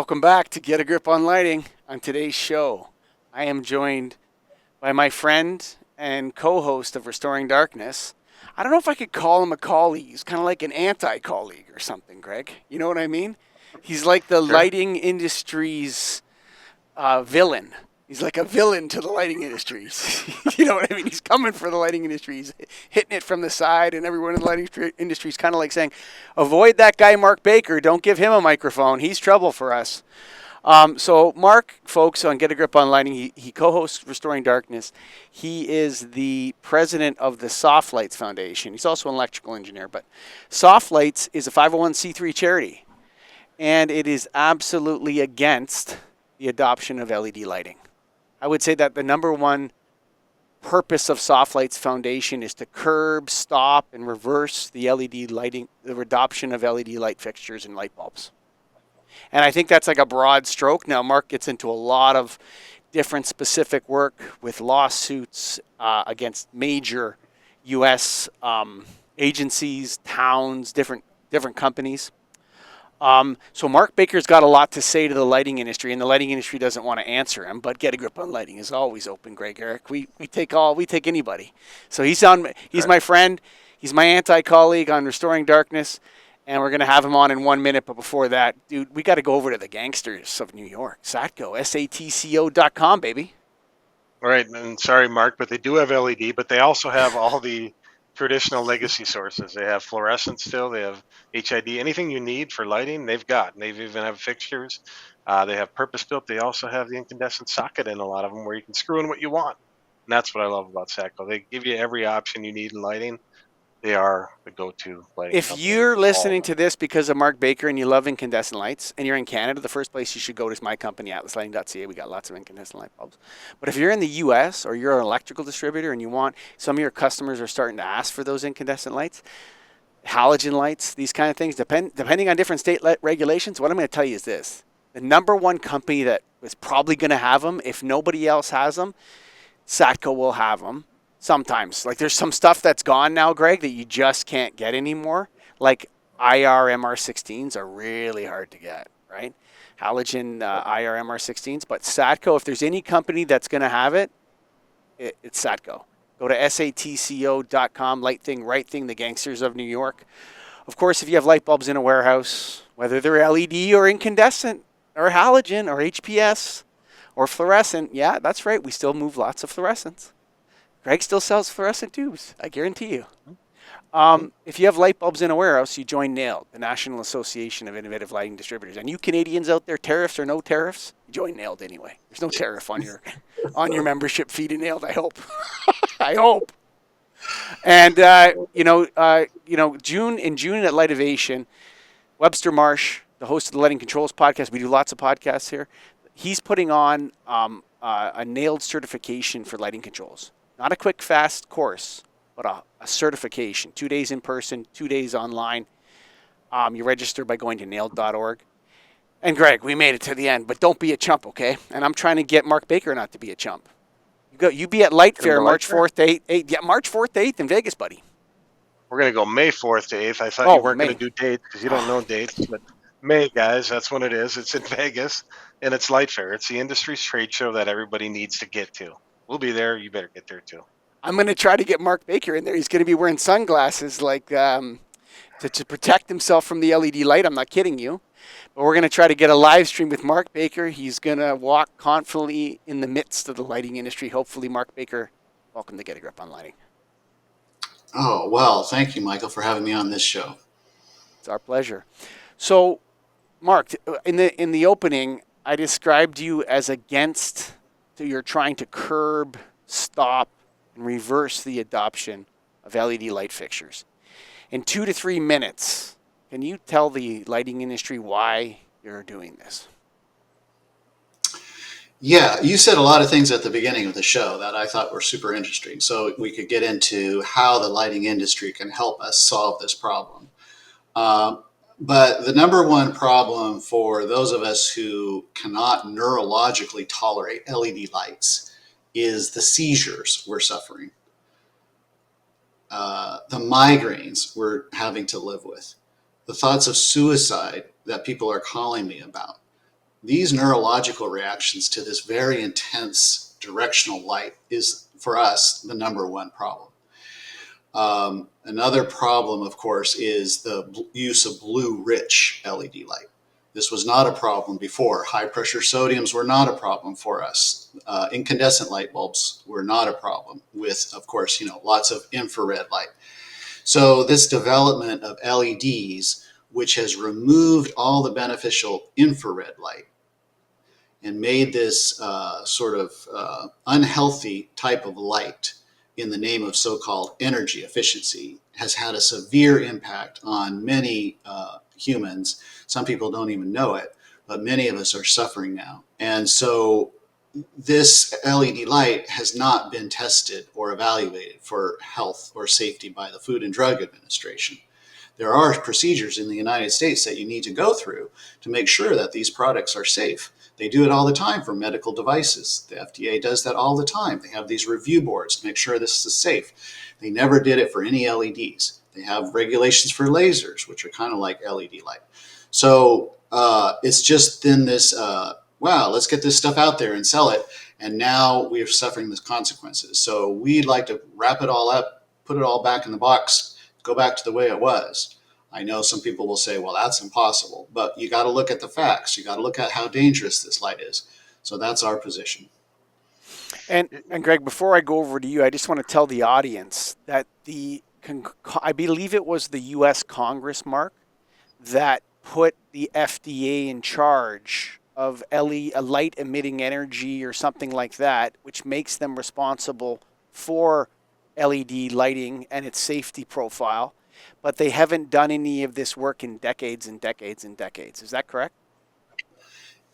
Welcome back to Get a Grip on Lighting. On today's show, I am joined by my friend and co-host of Restoring Darkness. I don't know if I could call him a colleague. He's kind of like an anti-colleague or something, Greg. You know what I mean? He's like the Sure. lighting industry's villain. He's like a villain to the lighting industries. You know what I mean? He's coming for the lighting industry. He's hitting it from the side, and everyone in the lighting industry is kind of like saying, avoid that guy, Mark Baker. Don't give him a microphone. He's trouble for us. So Mark, folks, on Get a Grip on Lighting, he co-hosts Restoring Darkness. He is the president of the Soft Lights Foundation. He's also an electrical engineer, but Soft Lights is a 501c3 charity, and it is absolutely against the adoption of LED lighting. I would say that the number one purpose of Soft Lights Foundation is to curb, stop, and reverse the LED lighting, the adoption of LED light fixtures and light bulbs. And I think that's like a broad stroke. Now, Mark gets into a lot of different specific work with lawsuits against major U.S. Agencies, towns, different companies. So Mark Baker's got a lot to say to the lighting industry, and the lighting industry doesn't want to answer him. But Get a Grip on Lighting is always open, Greg Eric. We take anybody. So he's Right. my friend. He's my anti-colleague on Restoring Darkness, and we're gonna have him on in 1 minute. But before that, dude, we got to go over to the gangsters of New York, Satco, satco.com, baby. Right. And sorry, Mark, but they do have LED, but they also have all the traditional legacy sources. They have fluorescent still. They have HID. Anything you need for lighting, they've got. And they've even have fixtures. They have purpose built. They also have the incandescent socket in a lot of them where you can screw in what you want. And that's what I love about Satco. They give you every option you need in lighting. They are the go-to lighting If company you're for all of listening them. to this because of Mark Baker and you love incandescent lights and you're in Canada, the first place you should go is my company, atlaslighting.ca. We got lots of incandescent light bulbs. But if you're in the US or you're an electrical distributor and you want, some of your customers are starting to ask for those incandescent lights, halogen lights, these kind of things, depending on different state regulations, what I'm going to tell you is this. The number one company that is probably going to have them, if nobody else has them, Satco will have them sometimes. Like there's some stuff that's gone now, Greg, that you just can't get anymore. Like IR MR16s are really hard to get, right? Halogen IR MR16s. But Satco, if there's any company that's going to have it, it's Satco. Go to satco.com, light thing, right thing, the gangsters of New York. Of course, if you have light bulbs in a warehouse, whether they're LED or incandescent or halogen or HPS or fluorescent, yeah, that's right. We still move lots of fluorescents. Greg still sells fluorescent tubes, I guarantee you. If you have light bulbs in a warehouse, you join NAILD, the National Association of Innovative Lighting Distributors. And you Canadians out there, tariffs or no tariffs, join NAILD anyway. There's no tariff on your membership fee to NAILD. I hope. I hope. And June at Lightivation, Webster Marsh, the host of the Lighting Controls podcast. We do lots of podcasts here. He's putting on a NAILD certification for lighting controls. Not a quick, fast course, but a certification. 2 days in person, 2 days online. You register by going to nailed.org. And Greg, we made it to the end, but don't be a chump, okay? And I'm trying to get Mark Baker not to be a chump. You be at Light Gonna Fair go like March that. 4th to 8th. Yeah, March 4th to 8th in Vegas, buddy. We're going to go May 4th to 8th. I thought you Oh, weren't going to May. do dates because you don't know dates, but May, guys, that's when it is. It's in Vegas, and it's Light Fair. It's the industry's trade show that everybody needs to get to. We'll be there. You better get there too. I'm going to try to get Mark Baker in there. He's going to be wearing sunglasses like to protect himself from the LED light. I'm not kidding you. But we're going to try to get a live stream with Mark Baker. He's going to walk confidently in the midst of the lighting industry. Hopefully, Mark Baker, welcome to Get a Grip on Lighting. Oh, well, thank you, Michael, for having me on this show. It's our pleasure. So, Mark, in the opening, I described you as against. So you're trying to curb, stop, and reverse the adoption of LED light fixtures. In 2 to 3 minutes, can you tell the lighting industry why you're doing this? Yeah, you said a lot of things at the beginning of the show that I thought were super interesting. So we could get into how the lighting industry can help us solve this problem. Um, but the number one problem for those of us who cannot neurologically tolerate LED lights is the seizures we're suffering, the migraines we're having to live with, the thoughts of suicide that people are calling me about, these neurological reactions to this very intense directional light is, for us, the number one problem. Another problem, of course, is the use of blue-rich LED light. This was not a problem before. High-pressure sodiums were not a problem for us. Incandescent light bulbs were not a problem with, of course, lots of infrared light. So this development of LEDs, which has removed all the beneficial infrared light and made this sort of unhealthy type of light in the name of so-called energy efficiency, has had a severe impact on many humans. Some people don't even know it, but many of us are suffering now. And so this LED light has not been tested or evaluated for health or safety by the Food and Drug Administration. There are procedures in the United States that you need to go through to make sure that these products are safe. They do it all the time for medical devices. The FDA does that all the time. They have these review boards to make sure this is safe. They never did it for any LEDs. They have regulations for lasers, which are kind of like LED light. So it's just then this, wow, let's get this stuff out there and sell it. And now we're suffering the consequences. So we'd like to wrap it all up, put it all back in the box, go back to the way it was. I know some people will say, well, that's impossible, but you got to look at the facts. You got to look at how dangerous this light is. So that's our position. And Greg, before I go over to you, I just want to tell the audience that I believe it was the U.S. Congress, Mark, that put the FDA in charge of light emitting energy or something like that, which makes them responsible for LED lighting and its safety profile. But they haven't done any of this work in decades and decades and decades. Is that correct?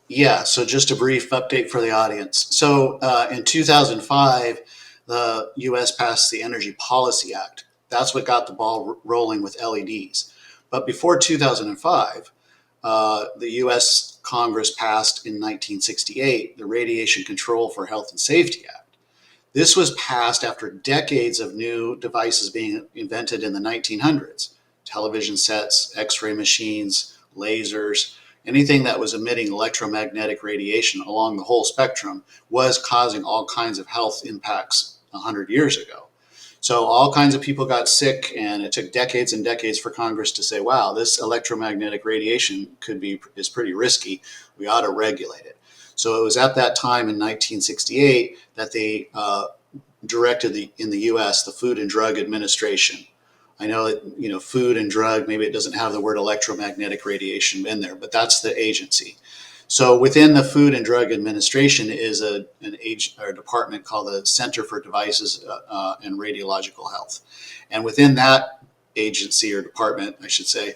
Yeah, so just a brief update for the audience. So in 2005, the US passed the Energy Policy Act. That's what got the ball rolling with LEDs. But before 2005, the US Congress passed in 1968 the Radiation Control for Health and Safety Act. This was passed after decades of new devices being invented in the 1900s. Television sets, x-ray machines, lasers, anything that was emitting electromagnetic radiation along the whole spectrum was causing all kinds of health impacts 100 years ago. So all kinds of people got sick, and it took decades and decades for Congress to say, wow, this electromagnetic radiation is pretty risky. We ought to regulate it. So it was at that time in 1968 that they directed in the U.S. the Food and Drug Administration. I know that food and drug, maybe it doesn't have the word electromagnetic radiation in there, but that's the agency. So within the Food and Drug Administration is a department called the Center for Devices and Radiological Health, and within that agency or department, I should say,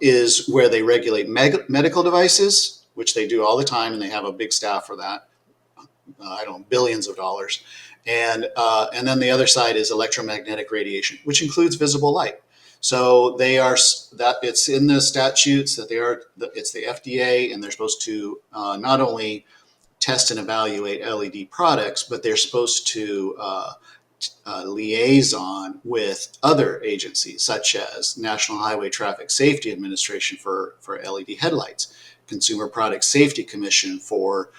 is where they regulate medical devices, which they do all the time, and they have a big staff for that. I don't know, billions of dollars. And then the other side is electromagnetic radiation, which includes visible light. So it's in the statutes that it's the FDA, and they're supposed to not only test and evaluate LED products, but they're supposed to liaison with other agencies such as National Highway Traffic Safety Administration for LED headlights, Consumer Product Safety Commission for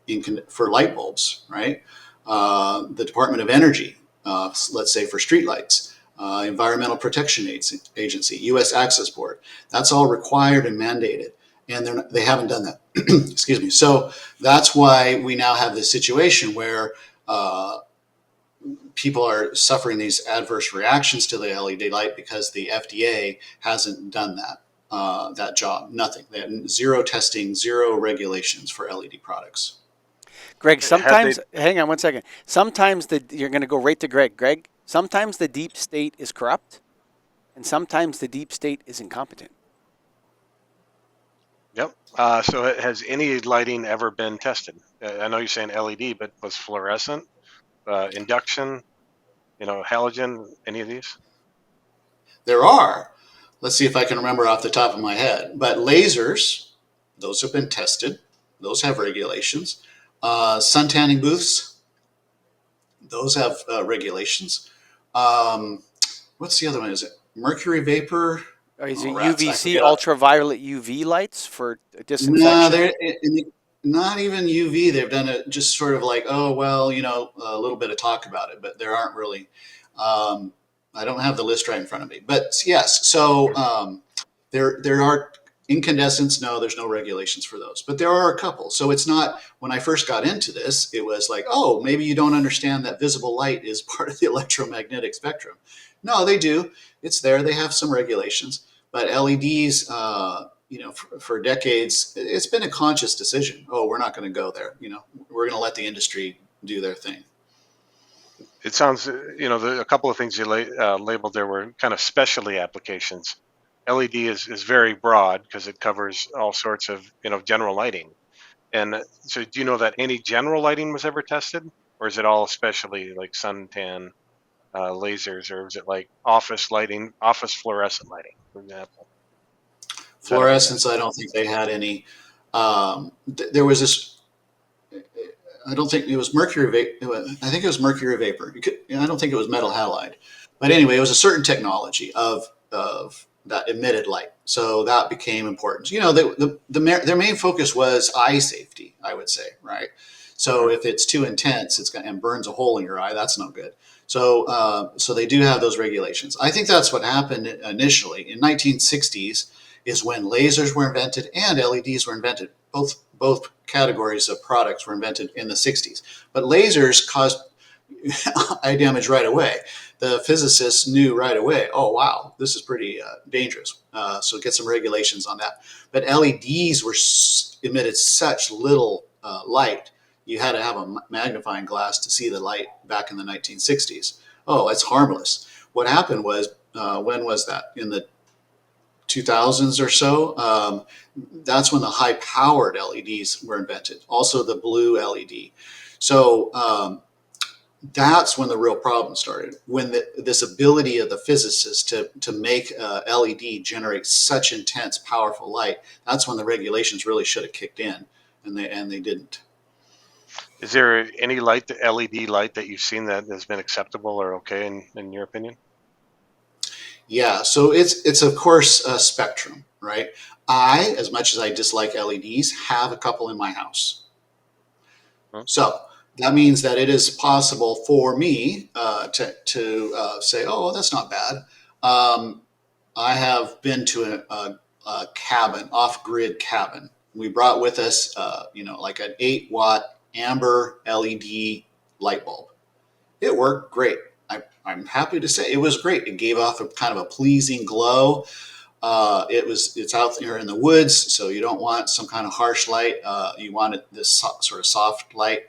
light bulbs, right? The Department of Energy, let's say for streetlights, Environmental Protection Agency, U.S. Access Board. That's all required and mandated, and they haven't done that. Excuse me. So that's why we now have this situation where people are suffering these adverse reactions to the LED light because the FDA hasn't done that job. Nothing. They had zero testing, zero regulations for LED products. Greg, sometimes, hang on one second. Sometimes you're going to go right to Greg. Greg, sometimes the deep state is corrupt, and sometimes the deep state is incompetent. Yep. So has any lighting ever been tested? I know you're saying LED, but was fluorescent, induction, halogen, any of these? There are. Let's see if I can remember off the top of my head. But lasers, those have been tested. Those have regulations. Sun tanning booths, those have regulations. What's the other one? Is it mercury vapor Or is Oh, it rats! I UVC, forget. ultraviolet UV lights for No, disinfection? they're not even UV. They've done it just sort of like, oh well, a little bit of talk about it, but there aren't really. Um, I don't have the list right in front of me, but yes. So there are incandescents. No, there's no regulations for those, but there are a couple. So it's not. When I first got into this, it was like, oh, maybe you don't understand that visible light is part of the electromagnetic spectrum. No, they do. It's there. They have some regulations, but LEDs. For decades, it's been a conscious decision. Oh, we're not going to go there. We're going to let the industry do their thing. It sounds, a couple of things you labeled there were kind of specialty applications. LED is very broad because it covers all sorts of, general lighting. And so do you know that any general lighting was ever tested? Or is it all specialty like suntan lasers? Or is it like office lighting, office fluorescent lighting, for example? Was that ever Fluorescence, tested? I don't think they had any. There was this. I don't think it was mercury vapor. I think it was mercury vapor. I don't think it was metal halide, but anyway, it was a certain technology of that emitted light. So that became important. Their main focus was eye safety, I would say, right? So Hmm. if it's too intense, and burns a hole in your eye. That's no good. So they do have those regulations. I think that's what happened initially in 1960s is when lasers were invented and LEDs were invented. Both categories of products were invented in the 60s. But lasers caused eye damage right away. The physicists knew right away, oh, wow, this is pretty dangerous. So get some regulations on that. But LEDs emitted such little light, you had to have a magnifying glass to see the light back in the 1960s. Oh, it's harmless. What happened was, when was that? In the 2000s or so, that's when the high powered LEDs were invented, also the blue LED. So that's when the real problem started, when this ability of the physicists to make LED generate such intense, powerful light. That's when the regulations really should have kicked in, and they didn't. Is there any light, the LED light that you've seen that has been acceptable or okay in your opinion? Yeah, so it's of course a spectrum, right? As much as I dislike LEDs, have a couple in my house. Hmm? So that means that it is possible for me to say, oh, well, that's not bad. Um, I have been to a cabin, off-grid cabin. We brought with us, like an 8-watt amber LED light bulb. It worked great. I'm happy to say it was great. It gave off a kind of a pleasing glow. It's out there in the woods, so you don't want some kind of harsh light. You want this sort of soft light.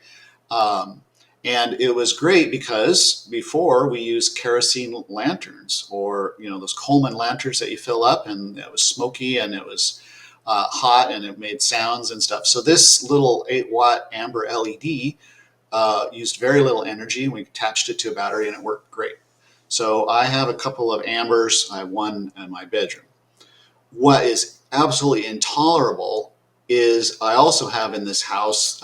Um, and it was great because before we used kerosene lanterns, or those Coleman lanterns that you fill up, and it was smoky and it was hot and it made sounds and stuff. So this little 8-watt amber LED used very little energy. We attached it to a battery and it worked great. So I have a couple of ambers. I have one in my bedroom. What is absolutely intolerable is I also have in this house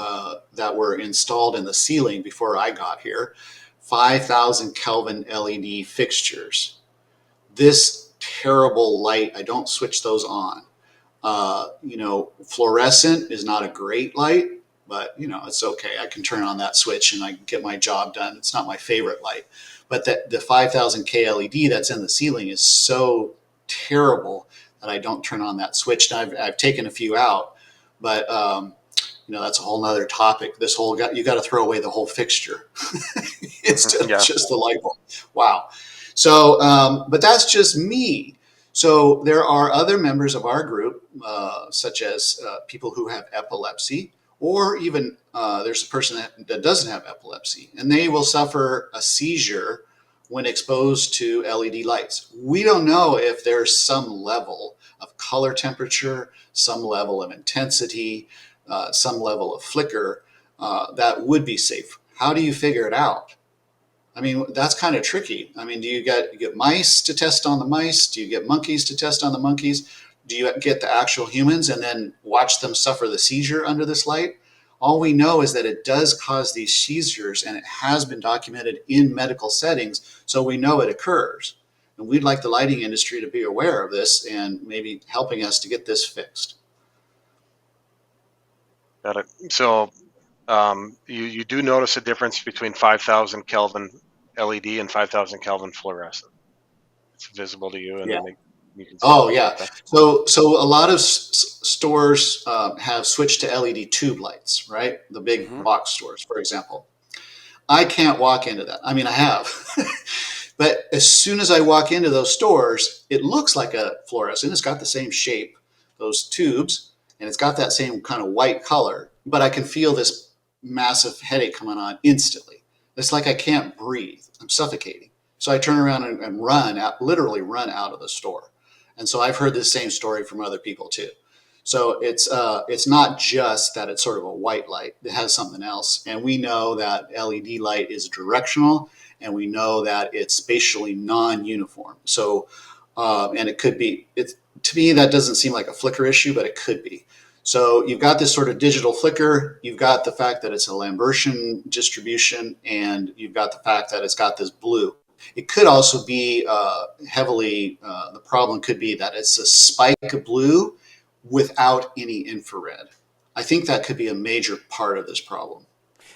that were installed in the ceiling before I got here, 5,000 Kelvin LED fixtures. This terrible light, I don't switch those on. Fluorescent is not a great light, but it's okay. I can turn on that switch and I can get my job done. It's not my favorite light, but the 5,000 K LED that's in the ceiling is so terrible that I don't turn on that switch. And I've taken a few out, but that's a whole nother topic. You got to throw away the whole fixture instead of Yeah. just the light bulb. Wow. So, but that's just me. So there are other members of our group, such as people who have epilepsy, or even there's a person that doesn't have epilepsy, and they will suffer a seizure when exposed to LED lights. We don't know if there's some level of color temperature, some level of intensity, some level of flicker that would be safe. How do you figure it out? I mean, that's kind of tricky. I mean, do you get mice to test on the mice? Do you get monkeys to test on the monkeys? Do you get the actual humans and then watch them suffer the seizure under this light? All we know is that it does cause these seizures, and it has been documented in medical settings, so we know it occurs. And we'd like the lighting industry to be aware of this and maybe helping us to get this fixed. Got it. So you do notice a difference between 5,000 Kelvin LED and 5,000 Kelvin fluorescent. It's visible to you, Yeah. and you can see it. Oh, yeah. Okay. So a lot of stores have switched to LED tube lights, right? The big Mm-hmm. box stores, for example. I can't walk into that. I mean, I have. But as soon as I walk into those stores, it looks like a fluorescent. It's got the same shape, those tubes, and it's got that same kind of white color. But I can feel this massive headache coming on instantly. It's like I can't breathe. I'm suffocating. So I turn around and run out, literally run out of the store. And so I've heard this same story from other people too. So it's not just that it's sort of a white light. It has something else, and we know that LED light is directional, and we know that it's spatially non-uniform. So, and it could be. It to me that doesn't seem like a flicker issue, but it could be. So you've got this sort of digital flicker. You've got the fact that it's a Lambertian distribution, and you've got the fact that it's got this blue. It could also be heavily. The problem could be that it's a spike of blue without any infrared. I think that could be a major part of this problem.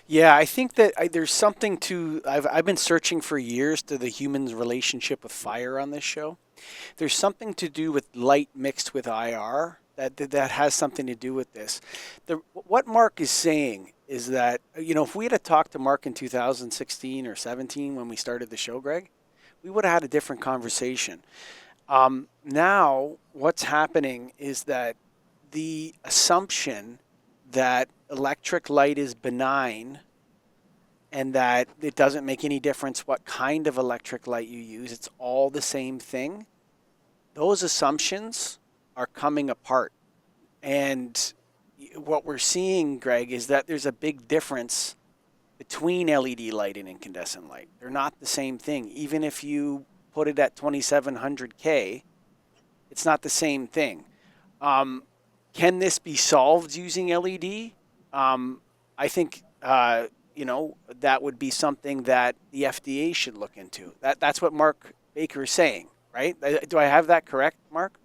Yeah, I think that there's something to. I've been searching for years to the human's relationship with fire on this show. There's something to do with light mixed with IR that has something to do with this. What Mark is saying is that if we had talked to Mark in 2016 or 17 when we started the show, Greg, we would have had a different conversation. Now, what's happening is that the assumption that electric light is benign and that it doesn't make any difference what kind of electric light you use, it's all the same thing. Those assumptions are coming apart. And what we're seeing, Greg, is that there's a big difference between LED light and incandescent light. They're not the same thing. Even if you put it at 2700K, it's not the same thing. Um, can this be solved using LED? I think that would be something that the FDA should look into. That's what Mark Baker is saying, right? Do I have that correct, Mark?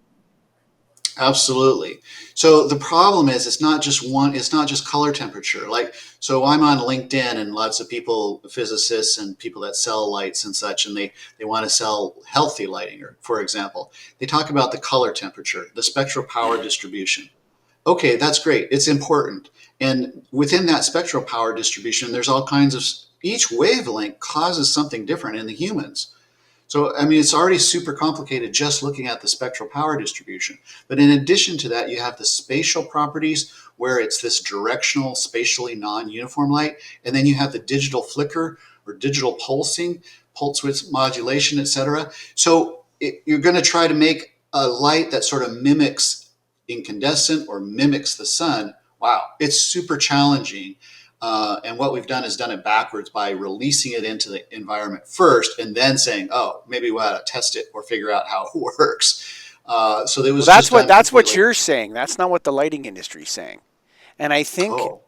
Absolutely. So the problem is it's not just one, it's not just color temperature. Like, so I'm on LinkedIn and lots of people, physicists and people that sell lights and such, and they want to sell healthy lighting, or for example, they talk about the color temperature, the spectral power distribution. Okay, that's great. It's important. And within that spectral power distribution, there's all kinds of, each wavelength causes something different in the humans. So, I mean, it's already super complicated just looking at the spectral power distribution. But in addition to that, you have the spatial properties where it's this directional, spatially non-uniform light. And then you have the digital flicker or digital pulsing, pulse width modulation, et cetera. So you're going to try to make a light that sort of mimics incandescent or mimics the sun. Wow, it's super challenging. And what we've done is done it backwards by releasing it into the environment first and then saying, oh, maybe we ought to test it or figure out how it works. So it Well, was just done that's what completely. you're saying. That's not what the lighting industry is saying. And I think Oh,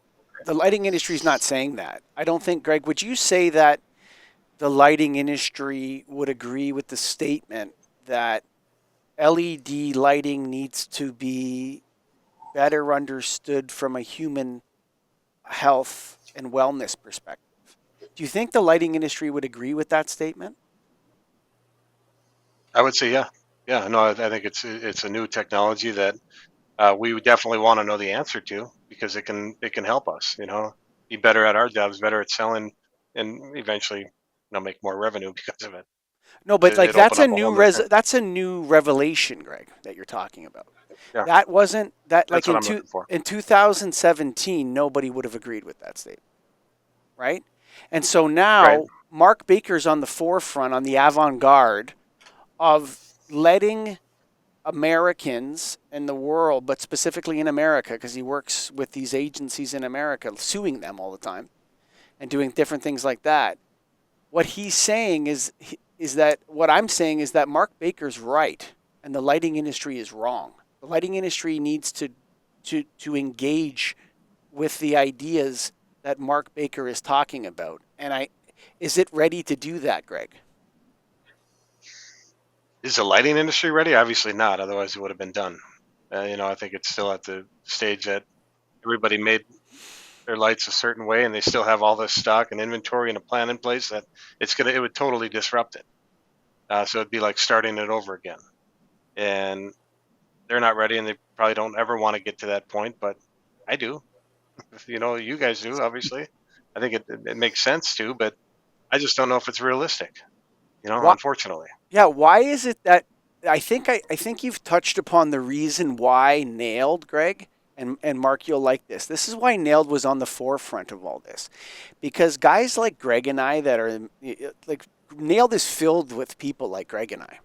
the lighting industry is not saying that. I don't think, Greg, would you say that the lighting industry would agree with the statement that LED lighting needs to be better understood from a human health and wellness perspective? Do you think the lighting industry would agree with that statement? I would say, yeah, yeah. No, I think it's a new technology that we would definitely want to know the answer to, because it can help us, be better at our jobs, better at selling, and eventually, make more revenue because of it. No, but like It opened up a whole new thing. that's a new revelation, Greg, that you're talking about. Yeah, That wasn't that like that's what I'm looking for. in 2017 nobody would have agreed with that statement, right? And so Right. now Mark Baker's on the forefront, on the avant-garde of letting Americans in the world, but specifically in America, because he works with these agencies in America, suing them all the time and doing different things like that. What he's saying is that what I'm saying is that Mark Baker's right and the lighting industry is wrong. The lighting industry needs to engage with the ideas that Mark Baker is talking about. And is it ready to do that, Greg? Is the lighting industry ready? Obviously not. Otherwise, it would have been done. I think it's still at the stage that everybody made their lights a certain way, and they still have all this stock and inventory and a plan in place that it would totally disrupt it. So it'd be like starting it over again. And they're not ready, and they probably don't ever want to get to that point. But I do. You guys do. Obviously, I think it makes sense too. But I just don't know if it's realistic. Why, Unfortunately. yeah, why is it that I think you've touched upon the reason why Nailed, Greg, and Mark, you'll like this. This is why Nailed was on the forefront of all this. Because guys like Greg and I that are like Nailed is filled with people like Greg and I.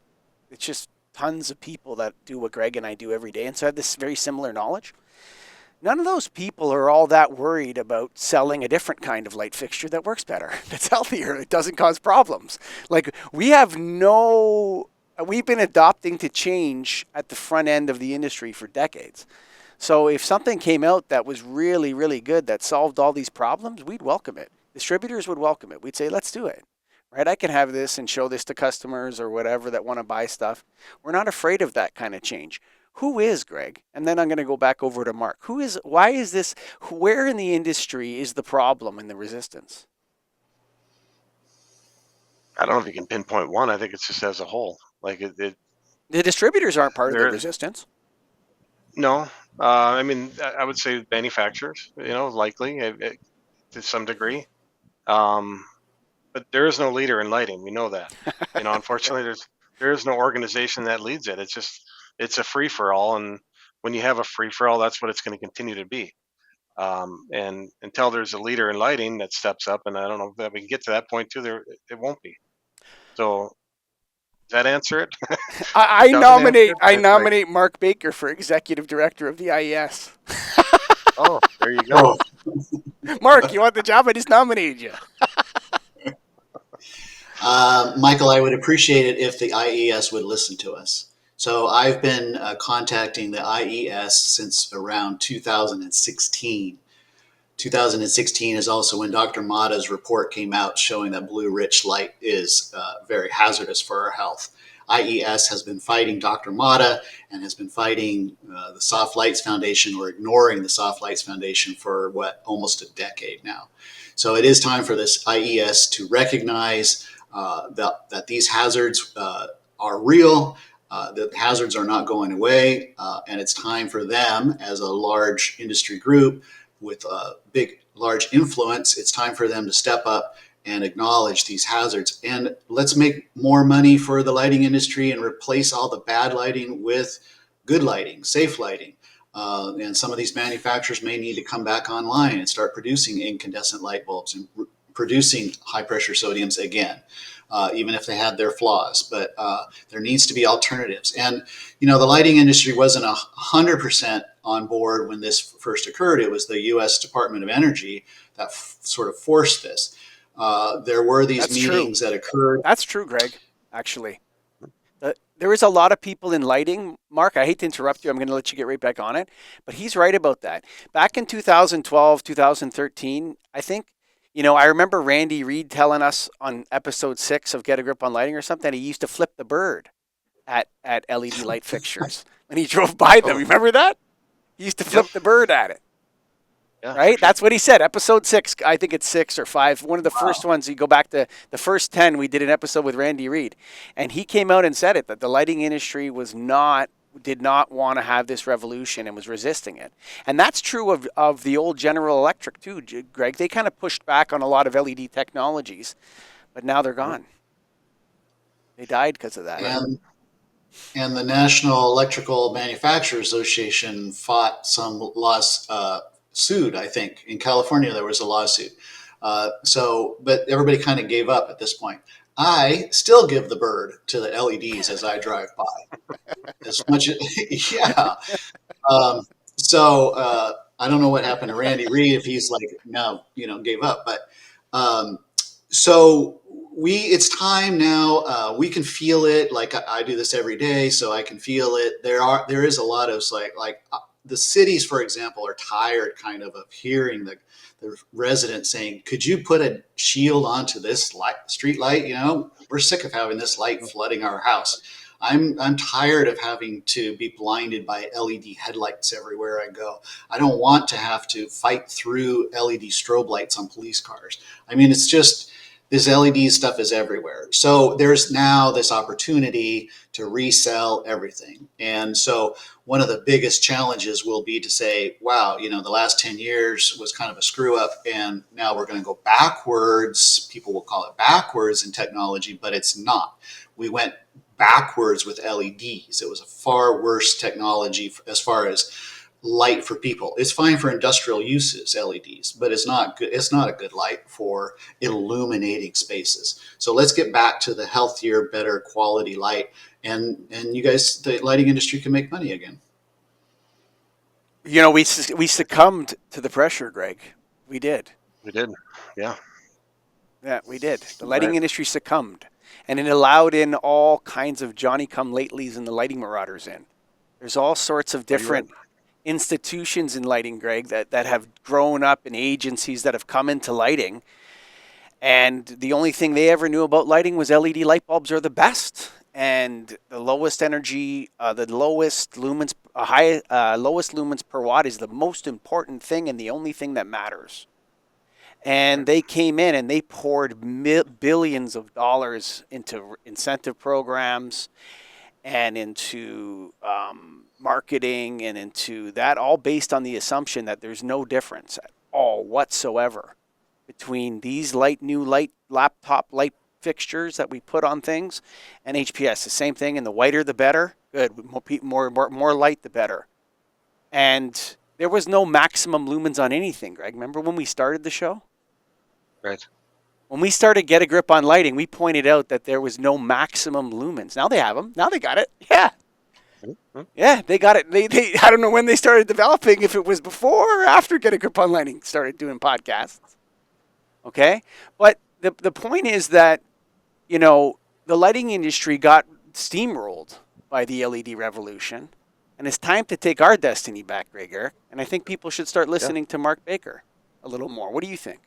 It's just tons of people that do what Greg and I do every day and so have this very similar knowledge. None of those people are all that worried about selling a different kind of light fixture that works better, that's healthier, it doesn't cause problems. Like we've been adopting to change at the front end of the industry for decades. So if something came out that was really, really good that solved all these problems, we'd welcome it. Distributors would welcome it. We'd say, let's do it. Right? I can have this and show this to customers or whatever that want to buy stuff. We're not afraid of that kind of change. Who is Greg? And then I'm going to go back over to Mark. Why is this, where in the industry is the problem and the resistance? I don't know if you can pinpoint one. I think it's just as a whole. Like The distributors aren't part of the there. resistance. No, I mean, I would say manufacturers. Likely to some degree. Um, but there is no leader in lighting. We know that. Unfortunately, there is no organization that leads it. It's a free for all, and when you have a free for all, that's what it's going to continue to be. And until there's a leader in lighting that steps up, and I don't know if we can get to that point too, it won't be. So does that answer it? I Doesn't answer nominate it? I Like, nominate Mark Baker for executive director of the IES. oh, there you go. Mark, you want the job? I just nominated you. Michael, I would appreciate it if the IES would listen to us. So I've been contacting the IES since around 2016. 2016 is also when Dr. Mata's report came out showing that blue rich light is very hazardous for our health. IES has been fighting Dr. Mata and has been fighting the Soft Lights Foundation, or ignoring the Soft Lights Foundation, for almost a decade now. So it is time for this IES to recognize that these hazards are real. The hazards are not going away, and it's time for them, as a large industry group with a large influence, it's time for them to step up and acknowledge these hazards. And let's make more money for the lighting industry and replace all the bad lighting with good lighting, safe lighting. And some of these manufacturers may need to come back online and start producing incandescent light bulbs and producing high pressure sodiums again, even if they had their flaws. But there needs to be alternatives. And, the lighting industry wasn't 100% on board when this first occurred. It was the U.S. Department of Energy that sort of forced this. There were these meetings that occurred. That's true, Greg, actually. There is a lot of people in lighting. Mark, I hate to interrupt you. I'm going to let you get right back on it. But he's right about that. Back in 2012, 2013, I think, I remember Randy Reed telling us on episode 6 of Get a Grip on Lighting or something, he used to flip the bird at LED light fixtures when he drove by them. Oh. Remember that? He used to flip the bird at it. Yeah, Right? sure. That's what he said. Episode 6, I think it's 6 or 5. One of the first ones, you go back to the first 10, we did an episode with Randy Reed. And he came out and said it, that the lighting industry did not want to have this revolution and was resisting it. And that's true of the old General Electric too, Greg. They kind of pushed back on a lot of LED technologies, but now they're gone. They died because of that. And the National Electrical Manufacturers Association fought some sued, I think. In California, there was a lawsuit. But everybody kind of gave up at this point. I still give the bird to the LEDs as I drive by. As much as, yeah. I don't know what happened to Randy Reed, if he's like now, gave up. But so it's time now. We can feel it. Like I do this every day, so I can feel it. There is a lot of the cities, for example, are tired kind of hearing the residents saying, could you put a shield onto this street light? We're sick of having this light flooding our house. I'm tired of having to be blinded by LED headlights everywhere I go. I don't want to have to fight through LED strobe lights on police cars. I mean, it's just this LED stuff is everywhere. So there's now this opportunity to resell everything. And so one of the biggest challenges will be to say, wow, the last 10 years was kind of a screw up, and now we're going to go backwards. People will call it backwards in technology, but it's not. We went backwards with LEDs. It was a far worse technology as far as light for people. It's fine for industrial uses, LEDs, but it's not good. It's not a good light for illuminating spaces. So let's get back to the healthier, better quality light, and you guys, the lighting industry can make money again. We succumbed to the pressure, Greg. We did. We did. Yeah. Yeah, we did. The lighting industry succumbed, and it allowed in all kinds of Johnny-come-latelys and the lighting marauders in. There's all sorts of different institutions in lighting, Greg, that have grown up in agencies that have come into lighting, and the only thing they ever knew about lighting was LED light bulbs are the best, and the lowest energy, the lowest lumens, lowest lumens per watt is the most important thing and the only thing that matters. And they came in and they poured billions of dollars into incentive programs and into marketing and into that, all based on the assumption that there's no difference at all whatsoever between these new laptop light fixtures that we put on things and HPS. The same thing, and the whiter the better. Good, more light the better. And there was no maximum lumens on anything, Greg. Remember when we started the show? Right. When we started Get a Grip on Lighting, we pointed out that there was no maximum lumens. Now they have them. Now they got it. Yeah. Mm-hmm. Yeah, they got it. They I don't know when they started developing, if it was before or after Get a Grip on Lighting started doing podcasts. Okay? But the point is that, the lighting industry got steamrolled by the LED revolution, and it's time to take our destiny back, Greg Eric. And I think people should start listening to Mark Baker a little more. What do you think?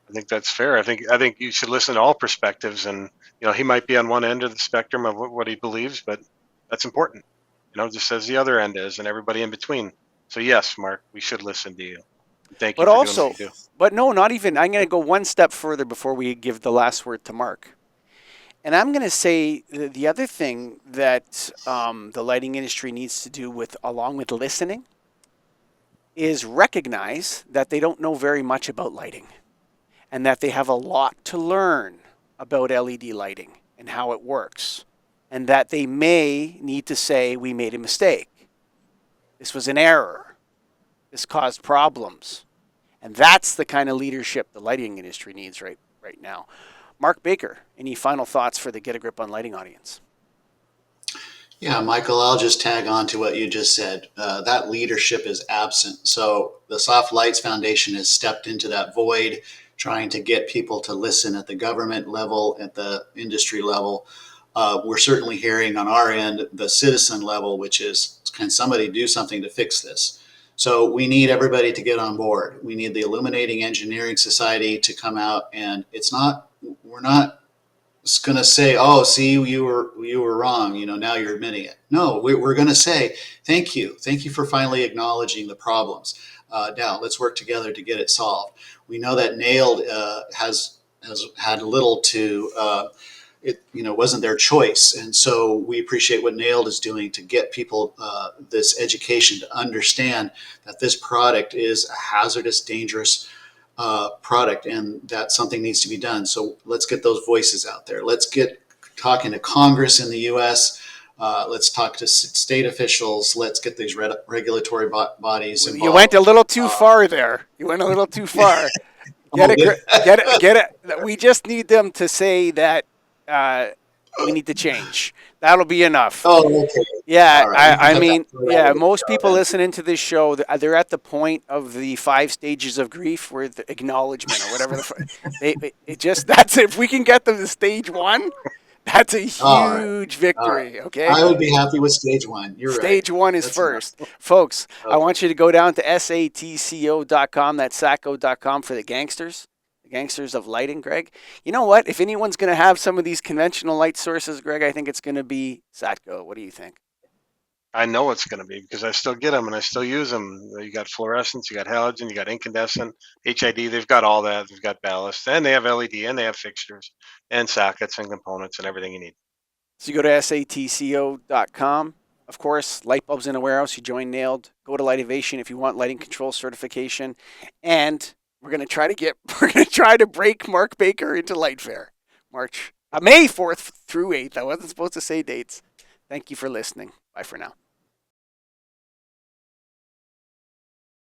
I think that's fair. I think you should listen to all perspectives, and he might be on one end of the spectrum of what he believes, but that's important. Just as the other end is, and everybody in between. So yes, Mark, we should listen to you. Thank you. But also, doing what you do. But no, not even. I'm going to go one step further before we give the last word to Mark. And I'm going to say the other thing that the lighting industry needs to do along with listening is recognize that they don't know very much about lighting, and that they have a lot to learn about LED lighting and how it works, and that they may need to say, we made a mistake. This was an error. This caused problems. And that's the kind of leadership the lighting industry needs right now. Mark Baker, any final thoughts for the Get a Grip on Lighting audience? Yeah, Michael, I'll just tag on to what you just said. That leadership is absent. So the Soft Lights Foundation has stepped into that void, trying to get people to listen at the government level, at the industry level. We're certainly hearing on our end the citizen level, which is, can somebody do something to fix this? So we need everybody to get on board. We need the Illuminating Engineering Society to come out, and we're not going to say, oh, see, you were wrong, now you're admitting it. No, we're going to say, thank you for finally acknowledging the problems. Now let's work together to get it solved. We know that NAILED has had little to, it wasn't their choice, and so we appreciate what NAILED is doing to get people this education to understand that this product is a hazardous, dangerous product, and that something needs to be done. So let's get those voices out there. Let's get talking to Congress in the U.S. Let's talk to state officials. Let's get these regulatory bodies involved. You went a little too far there. You went a little too far. Get it. We just need them to say that we need to change. That'll be enough. Oh, okay. Yeah, right. Most people listening to this show, they're at the point of the 5 stages of grief, where the acknowledgement or whatever. That's it. If we can get them to stage 1, that's a huge victory. Right. Okay. I would be happy with stage 1. You're right. Stage 1 is first. Folks, okay. I want you to go down to satco.com, that's satco.com for the gangsters. the gangsters of lighting, Greg. You know what? If anyone's going to have some of these conventional light sources, Greg, I think it's going to be Satco. What do you think? I know it's going to be because I still get them and I still use them. You got fluorescence, you got halogen, you got incandescent, HID. They've got all that. They've got ballast, and they have LED, and they have fixtures, and sockets, and components, and everything you need. So you go to satco.com. Of course, light bulbs in a warehouse. You join Nailed. Go to Lightivation if you want lighting control certification. And we're gonna try to break Mark Baker into Light Fair, May 4th through 8th. I wasn't supposed to say dates. Thank you for listening. Bye for now.